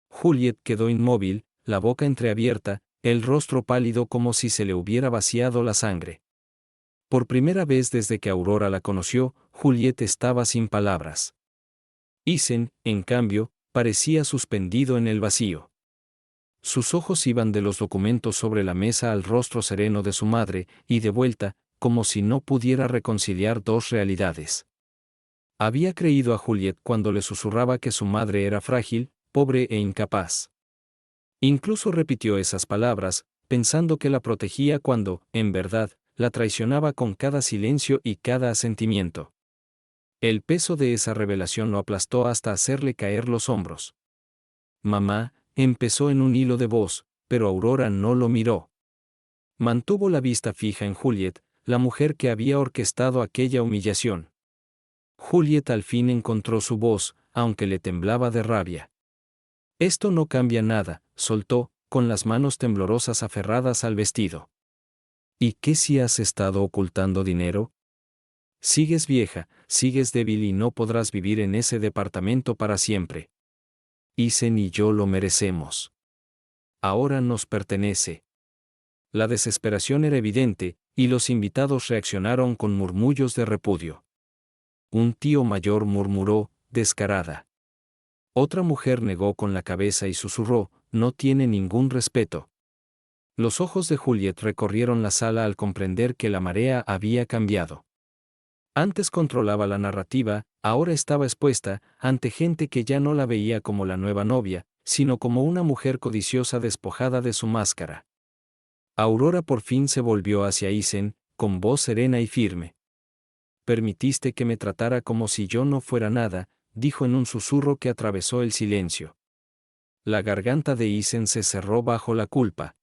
Juliet quedó inmóvil, la boca entreabierta, el rostro pálido como si se le hubiera vaciado la sangre. Por primera vez desde que Aurora la conoció, Juliet estaba sin palabras. Isen, en cambio, parecía suspendido en el vacío. Sus ojos iban de los documentos sobre la mesa al rostro sereno de su madre, y de vuelta, como si no pudiera reconciliar dos realidades. Había creído a Juliet cuando le susurraba que su madre era frágil, pobre e incapaz. Incluso repitió esas palabras, pensando que la protegía cuando, en verdad, la traicionaba con cada silencio y cada asentimiento. El peso de esa revelación lo aplastó hasta hacerle caer los hombros. «Mamá», empezó en un hilo de voz, pero Aurora no lo miró. Mantuvo la vista fija en Juliet, la mujer que había orquestado aquella humillación. Juliet al fin encontró su voz, aunque le temblaba de rabia. «Esto no cambia nada», soltó, con las manos temblorosas aferradas al vestido. «¿Y qué si has estado ocultando dinero? Sigues vieja, sigues débil y no podrás vivir en ese departamento para siempre. Isen y yo lo merecemos. Ahora nos pertenece». La desesperación era evidente, y los invitados reaccionaron con murmullos de repudio. Un tío mayor murmuró, descarada. Otra mujer negó con la cabeza y susurró, «No tiene ningún respeto». Los ojos de Juliet recorrieron la sala al comprender que la marea había cambiado. Antes controlaba la narrativa, ahora estaba expuesta, ante gente que ya no la veía como la nueva novia, sino como una mujer codiciosa despojada de su máscara. Aurora por fin se volvió hacia Isen, con voz serena y firme. «Permitiste que me tratara como si yo no fuera nada», dijo en un susurro que atravesó el silencio. La garganta de Isen se cerró bajo la culpa.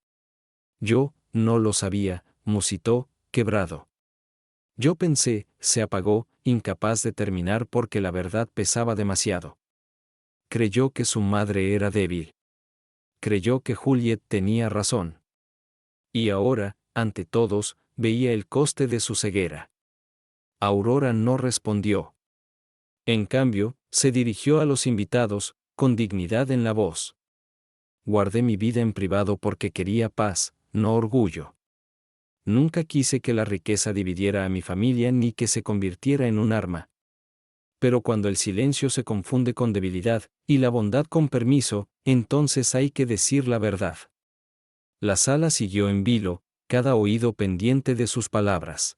«Yo, no lo sabía», musitó, quebrado. «Yo pensé», se apagó, incapaz de terminar porque la verdad pesaba demasiado. Creyó que su madre era débil. Creyó que Juliet tenía razón. Y ahora, ante todos, veía el coste de su ceguera. Aurora no respondió. En cambio, se dirigió a los invitados, con dignidad en la voz. «Guardé mi vida en privado porque quería paz, no orgullo. Nunca quise que la riqueza dividiera a mi familia ni que se convirtiera en un arma. Pero cuando el silencio se confunde con debilidad, y la bondad con permiso, entonces hay que decir la verdad». La sala siguió en vilo, cada oído pendiente de sus palabras.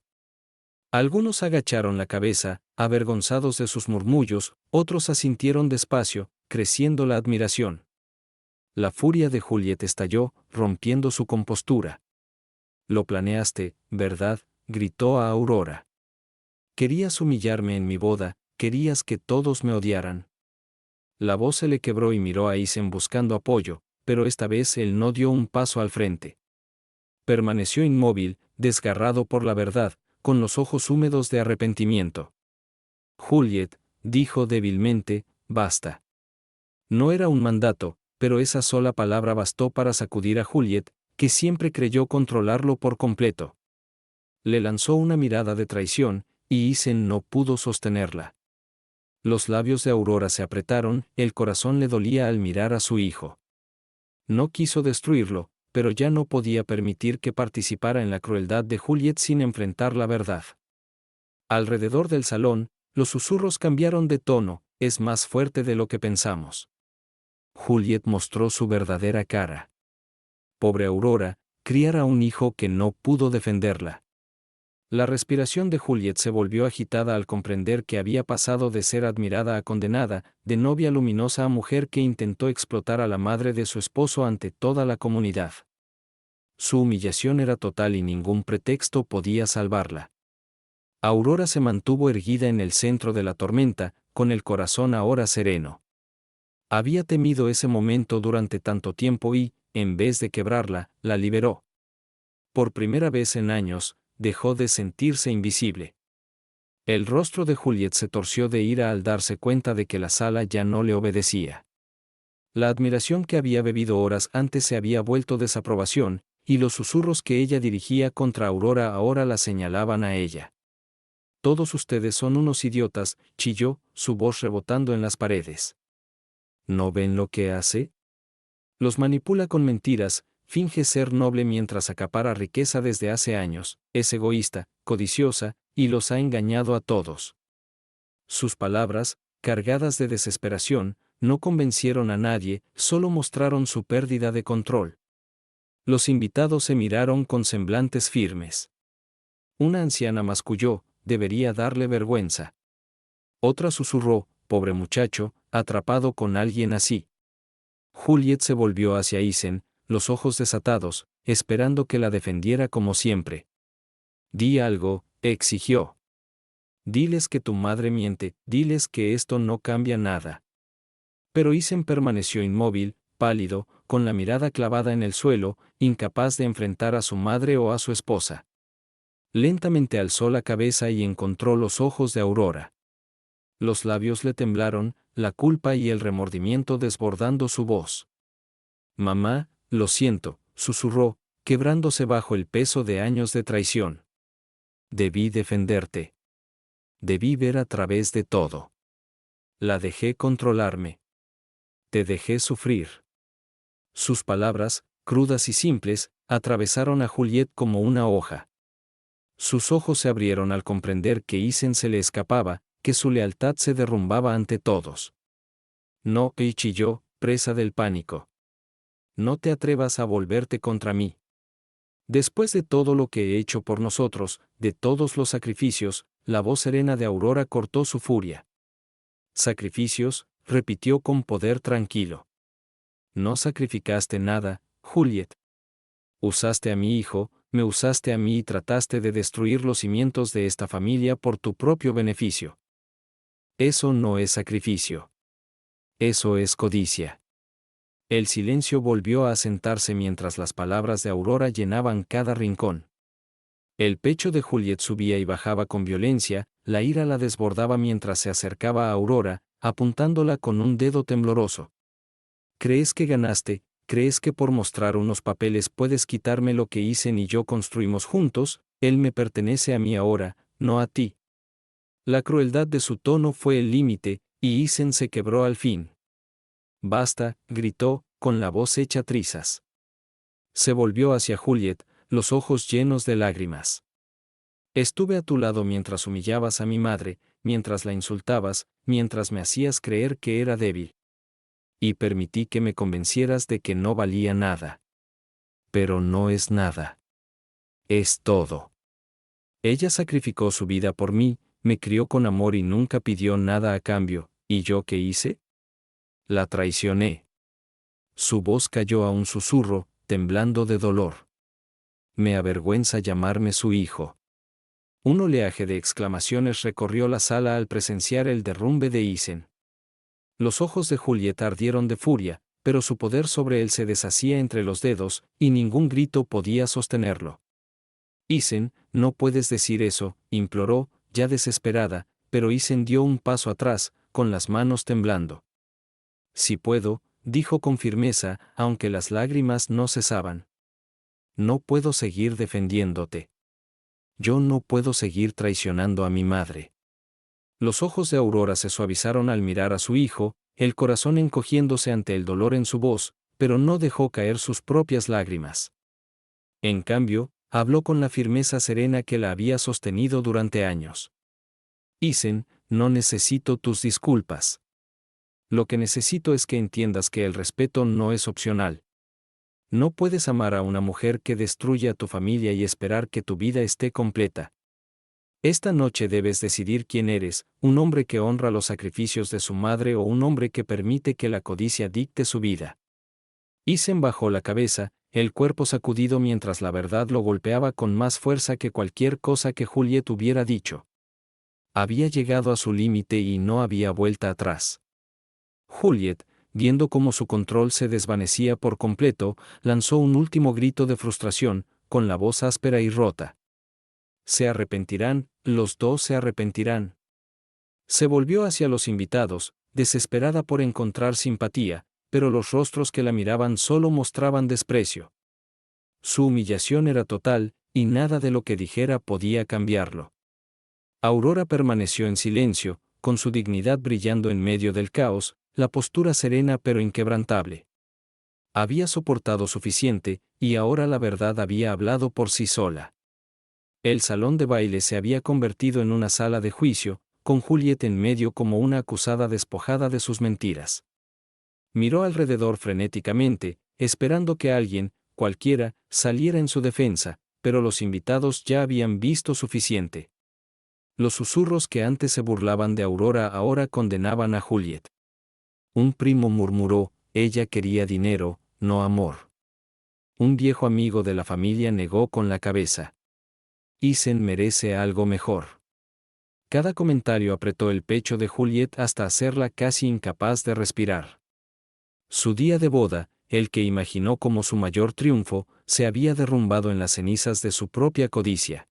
Algunos agacharon la cabeza, avergonzados de sus murmullos, otros asintieron despacio, creciendo la admiración. La furia de Juliet estalló, rompiendo su compostura. «Lo planeaste, ¿verdad?», gritó a Aurora. «Querías humillarme en mi boda, querías que todos me odiaran». La voz se le quebró y miró a Isen buscando apoyo, pero esta vez él no dio un paso al frente. Permaneció inmóvil, desgarrado por la verdad, con los ojos húmedos de arrepentimiento. «Juliet», dijo débilmente, «basta». No era un mandato, pero esa sola palabra bastó para sacudir a Juliet, que siempre creyó controlarlo por completo. Le lanzó una mirada de traición, y Isen no pudo sostenerla. Los labios de Aurora se apretaron, el corazón le dolía al mirar a su hijo. No quiso destruirlo, pero ya no podía permitir que participara en la crueldad de Juliet sin enfrentar la verdad. Alrededor del salón, los susurros cambiaron de tono, es más fuerte de lo que pensamos. Juliet mostró su verdadera cara. Pobre Aurora, criar a un hijo que no pudo defenderla. La respiración de Juliet se volvió agitada al comprender que había pasado de ser admirada a condenada, de novia luminosa a mujer que intentó explotar a la madre de su esposo ante toda la comunidad. Su humillación era total y ningún pretexto podía salvarla. Aurora se mantuvo erguida en el centro de la tormenta, con el corazón ahora sereno. Había temido ese momento durante tanto tiempo y, en vez de quebrarla, la liberó. Por primera vez en años, dejó de sentirse invisible. El rostro de Juliet se torció de ira al darse cuenta de que la sala ya no le obedecía. La admiración que había bebido horas antes se había vuelto desaprobación, y los susurros que ella dirigía contra Aurora ahora la señalaban a ella. Todos ustedes son unos idiotas, chilló, su voz rebotando en las paredes. ¿No ven lo que hace? Los manipula con mentiras, finge ser noble mientras acapara riqueza desde hace años, es egoísta, codiciosa, y los ha engañado a todos. Sus palabras, cargadas de desesperación, no convencieron a nadie, solo mostraron su pérdida de control. Los invitados se miraron con semblantes firmes. Una anciana masculló, debería darle vergüenza. Otra susurró, pobre muchacho, atrapado con alguien así. Juliet se volvió hacia Isen, los ojos desatados, esperando que la defendiera como siempre. Di algo, exigió. Diles que tu madre miente, diles que esto no cambia nada. Pero Isen permaneció inmóvil, pálido, con la mirada clavada en el suelo, incapaz de enfrentar a su madre o a su esposa. Lentamente alzó la cabeza y encontró los ojos de Aurora. Los labios le temblaron, la culpa y el remordimiento desbordando su voz. Mamá, lo siento, susurró, quebrándose bajo el peso de años de traición. Debí defenderte. Debí ver a través de todo. La dejé controlarme. Te dejé sufrir. Sus palabras, crudas y simples, atravesaron a Juliet como una hoja. Sus ojos se abrieron al comprender que Isen se le escapaba, que su lealtad se derrumbaba ante todos. No, chilló, presa del pánico. No te atrevas a volverte contra mí. Después de todo lo que he hecho por nosotros, de todos los sacrificios, la voz serena de Aurora cortó su furia. Sacrificios, repitió con poder tranquilo. No sacrificaste nada, Juliet. Usaste a mi hijo, me usaste a mí y trataste de destruir los cimientos de esta familia por tu propio beneficio. Eso no es sacrificio. Eso es codicia. El silencio volvió a asentarse mientras las palabras de Aurora llenaban cada rincón. El pecho de Juliet subía y bajaba con violencia, la ira la desbordaba mientras se acercaba a Aurora, apuntándola con un dedo tembloroso. ¿Crees que ganaste? ¿Crees que por mostrar unos papeles puedes quitarme lo que Isen y yo construimos juntos? Él me pertenece a mí ahora, no a ti. La crueldad de su tono fue el límite, y Isen se quebró al fin. Basta, gritó, con la voz hecha trizas. Se volvió hacia Juliet, los ojos llenos de lágrimas. Estuve a tu lado mientras humillabas a mi madre, mientras la insultabas, mientras me hacías creer que era débil. Y permití que me convencieras de que no valía nada. Pero no es nada. Es todo. Ella sacrificó su vida por mí, me crió con amor y nunca pidió nada a cambio, ¿y yo qué hice? La traicioné. Su voz cayó a un susurro, temblando de dolor. Me avergüenza llamarme su hijo. Un oleaje de exclamaciones recorrió la sala al presenciar el derrumbe de Isen. Los ojos de Juliet ardieron de furia, pero su poder sobre él se deshacía entre los dedos, y ningún grito podía sostenerlo. Isen, no puedes decir eso, imploró, ya desesperada, pero Isen dio un paso atrás, con las manos temblando. Sí puedo, dijo con firmeza, aunque las lágrimas no cesaban. No puedo seguir defendiéndote. Yo no puedo seguir traicionando a mi madre. Los ojos de Aurora se suavizaron al mirar a su hijo, el corazón encogiéndose ante el dolor en su voz, pero no dejó caer sus propias lágrimas. En cambio, habló con la firmeza serena que la había sostenido durante años. Isen, no necesito tus disculpas. Lo que necesito es que entiendas que el respeto no es opcional. No puedes amar a una mujer que destruye a tu familia y esperar que tu vida esté completa. Esta noche debes decidir quién eres, un hombre que honra los sacrificios de su madre o un hombre que permite que la codicia dicte su vida. Isen bajó la cabeza, el cuerpo sacudido mientras la verdad lo golpeaba con más fuerza que cualquier cosa que Juliet hubiera dicho. Había llegado a su límite y no había vuelta atrás. Juliet, viendo cómo su control se desvanecía por completo, lanzó un último grito de frustración, con la voz áspera y rota. Se arrepentirán, los dos se arrepentirán. Se volvió hacia los invitados, desesperada por encontrar simpatía, pero los rostros que la miraban solo mostraban desprecio. Su humillación era total, y nada de lo que dijera podía cambiarlo. Aurora permaneció en silencio, con su dignidad brillando en medio del caos, la postura serena pero inquebrantable. Había soportado suficiente, y ahora la verdad había hablado por sí sola. El salón de baile se había convertido en una sala de juicio, con Juliet en medio como una acusada despojada de sus mentiras. Miró alrededor frenéticamente, esperando que alguien, cualquiera, saliera en su defensa, pero los invitados ya habían visto suficiente. Los susurros que antes se burlaban de Aurora ahora condenaban a Juliet. Un primo murmuró, ella quería dinero, no amor. Un viejo amigo de la familia negó con la cabeza. Isen merece algo mejor. Cada comentario apretó el pecho de Juliet hasta hacerla casi incapaz de respirar. Su día de boda, el que imaginó como su mayor triunfo, se había derrumbado en las cenizas de su propia codicia.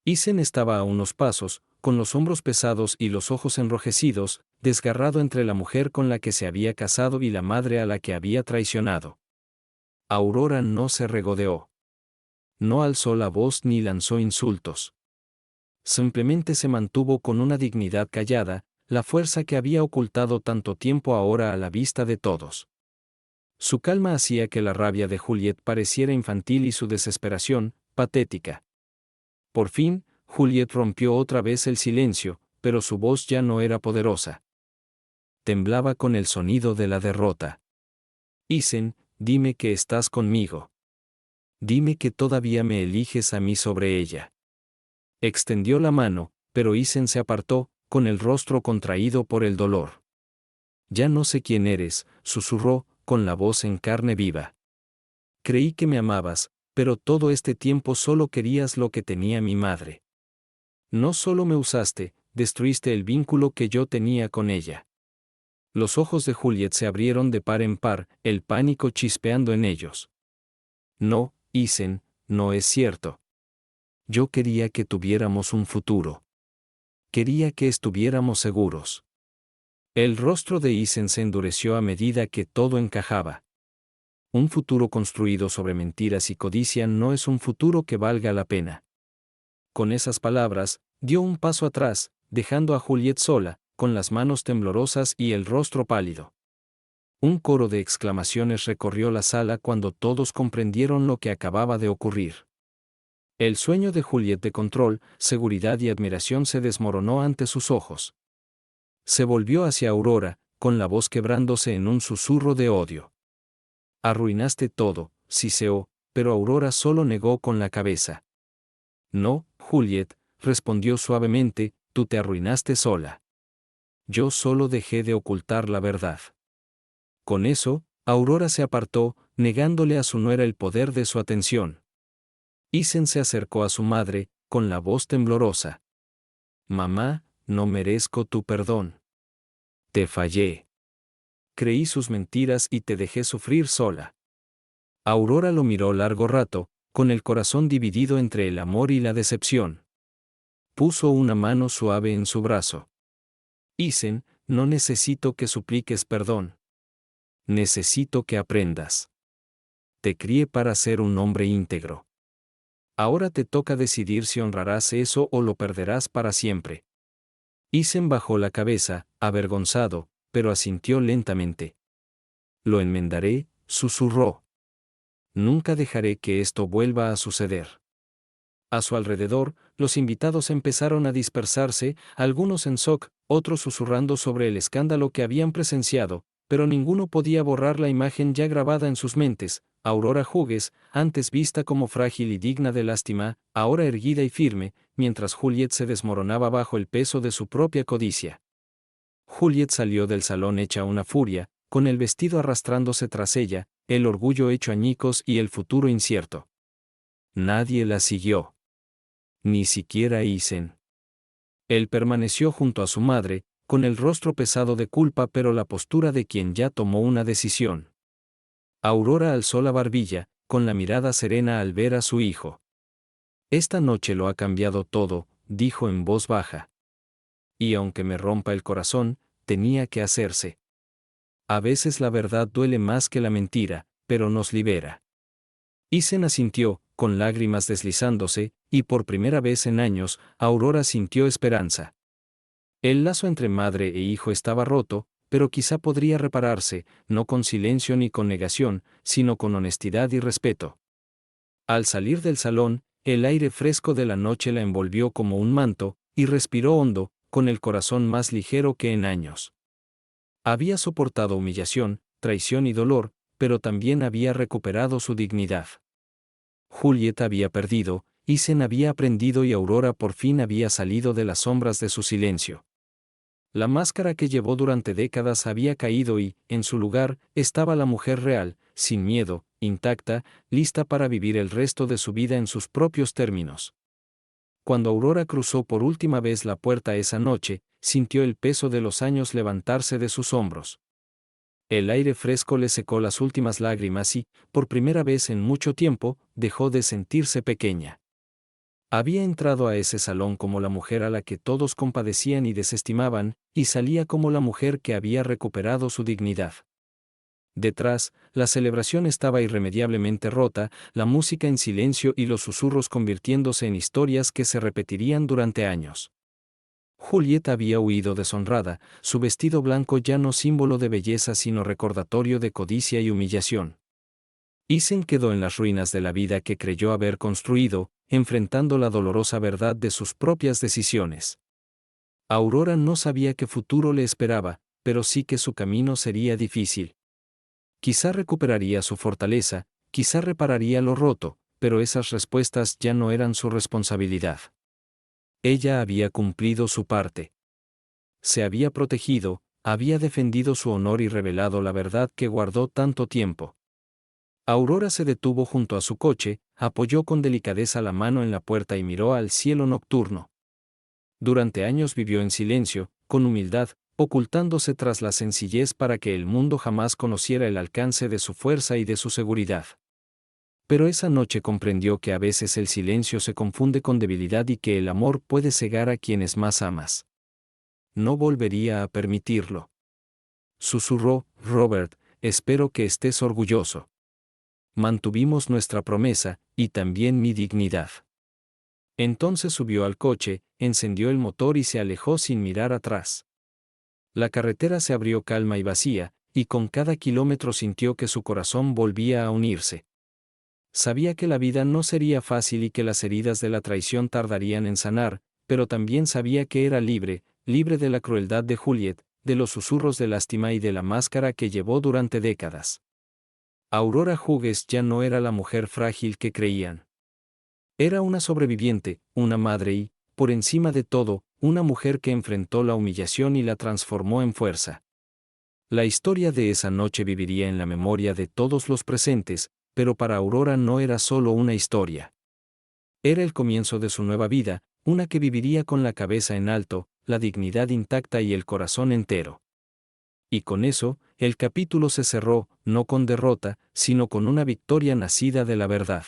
Isen estaba a unos pasos, con los hombros pesados y los ojos enrojecidos, desgarrado entre la mujer con la que se había casado y la madre a la que había traicionado. Aurora no se regodeó. No alzó la voz ni lanzó insultos. Simplemente se mantuvo con una dignidad callada, la fuerza que había ocultado tanto tiempo ahora a la vista de todos. Su calma hacía que la rabia de Juliet pareciera infantil y su desesperación, patética. Por fin, Juliet rompió otra vez el silencio, pero su voz ya no era poderosa. Temblaba con el sonido de la derrota. Isen, dime que estás conmigo. Dime que todavía me eliges a mí sobre ella. Extendió la mano, pero Isen se apartó, con el rostro contraído por el dolor. Ya no sé quién eres, susurró, con la voz en carne viva. Creí que me amabas, pero todo este tiempo solo querías lo que tenía mi madre. No solo me usaste, destruiste el vínculo que yo tenía con ella. Los ojos de Juliet se abrieron de par en par, el pánico chispeando en ellos. No, Isen, no es cierto. Yo quería que tuviéramos un futuro. Quería que estuviéramos seguros. El rostro de Isen se endureció a medida que todo encajaba. Un futuro construido sobre mentiras y codicia no es un futuro que valga la pena. Con esas palabras, dio un paso atrás, dejando a Juliet sola, con las manos temblorosas y el rostro pálido. Un coro de exclamaciones recorrió la sala cuando todos comprendieron lo que acababa de ocurrir. El sueño de Juliet de control, seguridad y admiración se desmoronó ante sus ojos. Se volvió hacia Aurora, con la voz quebrándose en un susurro de odio. Arruinaste todo, siseó, pero Aurora solo negó con la cabeza. No, Juliet, respondió suavemente, tú te arruinaste sola. Yo solo dejé de ocultar la verdad. Con eso, Aurora se apartó, negándole a su nuera el poder de su atención. Isen se acercó a su madre, con la voz temblorosa. Mamá, no merezco tu perdón. Te fallé. Creí sus mentiras y te dejé sufrir sola. Aurora lo miró largo rato, con el corazón dividido entre el amor y la decepción. Puso una mano suave en su brazo. Isen, no necesito que supliques perdón. Necesito que aprendas. te crié para ser un hombre íntegro. Ahora te toca decidir si honrarás eso o lo perderás para siempre. Isen bajó la cabeza, avergonzado, pero asintió lentamente. Lo enmendaré, susurró. Nunca dejaré que esto vuelva a suceder. A su alrededor, los invitados empezaron a dispersarse, algunos en shock, otros susurrando sobre el escándalo que habían presenciado, pero ninguno podía borrar la imagen ya grabada en sus mentes. Aurora Hughes, antes vista como frágil y digna de lástima, ahora erguida y firme, mientras Juliet se desmoronaba bajo el peso de su propia codicia. Juliet salió del salón hecha una furia, con el vestido arrastrándose tras ella, el orgullo hecho añicos y el futuro incierto. Nadie la siguió. Ni siquiera Isen. Él permaneció junto a su madre, con el rostro pesado de culpa pero la postura de quien ya tomó una decisión. Aurora alzó la barbilla, con la mirada serena al ver a su hijo. Esta noche lo ha cambiado todo, dijo en voz baja. Y aunque me rompa el corazón, tenía que hacerse. A veces la verdad duele más que la mentira, pero nos libera. Isen asintió, con lágrimas deslizándose, y por primera vez en años, Aurora sintió esperanza. El lazo entre madre e hijo estaba roto, pero quizá podría repararse, no con silencio ni con negación, sino con honestidad y respeto. Al salir del salón, el aire fresco de la noche la envolvió como un manto, y respiró hondo, con el corazón más ligero que en años. Había soportado humillación, traición y dolor, pero también había recuperado su dignidad. Juliet había perdido, Isen había aprendido y Aurora por fin había salido de las sombras de su silencio. La máscara que llevó durante décadas había caído y, en su lugar, estaba la mujer real, sin miedo, intacta, lista para vivir el resto de su vida en sus propios términos. Cuando Aurora cruzó por última vez la puerta esa noche, sintió el peso de los años levantarse de sus hombros. El aire fresco le secó las últimas lágrimas y, por primera vez en mucho tiempo, dejó de sentirse pequeña. Había entrado a ese salón como la mujer a la que todos compadecían y desestimaban, y salía como la mujer que había recuperado su dignidad. Detrás, la celebración estaba irremediablemente rota, la música en silencio y los susurros convirtiéndose en historias que se repetirían durante años. Juliet había huido deshonrada, su vestido blanco ya no símbolo de belleza sino recordatorio de codicia y humillación. Isen quedó en las ruinas de la vida que creyó haber construido, enfrentando la dolorosa verdad de sus propias decisiones. Aurora no sabía qué futuro le esperaba, pero sí que su camino sería difícil. Quizá recuperaría su fortaleza, quizá repararía lo roto, pero esas respuestas ya no eran su responsabilidad. Ella había cumplido su parte. Se había protegido, había defendido su honor y revelado la verdad que guardó tanto tiempo. Aurora se detuvo junto a su coche, apoyó con delicadeza la mano en la puerta y miró al cielo nocturno. Durante años vivió en silencio, con humildad, ocultándose tras la sencillez para que el mundo jamás conociera el alcance de su fuerza y de su seguridad. Pero esa noche comprendió que a veces el silencio se confunde con debilidad y que el amor puede cegar a quienes más amas. No volvería a permitirlo. Susurró, Robert, espero que estés orgulloso. Mantuvimos nuestra promesa, y también mi dignidad. Entonces subió al coche, encendió el motor y se alejó sin mirar atrás. La carretera se abrió calma y vacía, y con cada kilómetro sintió que su corazón volvía a unirse. Sabía que la vida no sería fácil y que las heridas de la traición tardarían en sanar, pero también sabía que era libre, libre de la crueldad de Juliet, de los susurros de lástima y de la máscara que llevó durante décadas. Aurora Hughes ya no era la mujer frágil que creían. Era una sobreviviente, una madre y, por encima de todo, una mujer que enfrentó la humillación y la transformó en fuerza. La historia de esa noche viviría en la memoria de todos los presentes, pero para Aurora no era solo una historia. Era el comienzo de su nueva vida, una que viviría con la cabeza en alto, la dignidad intacta y el corazón entero. Y con eso, el capítulo se cerró, no con derrota, sino con una victoria nacida de la verdad.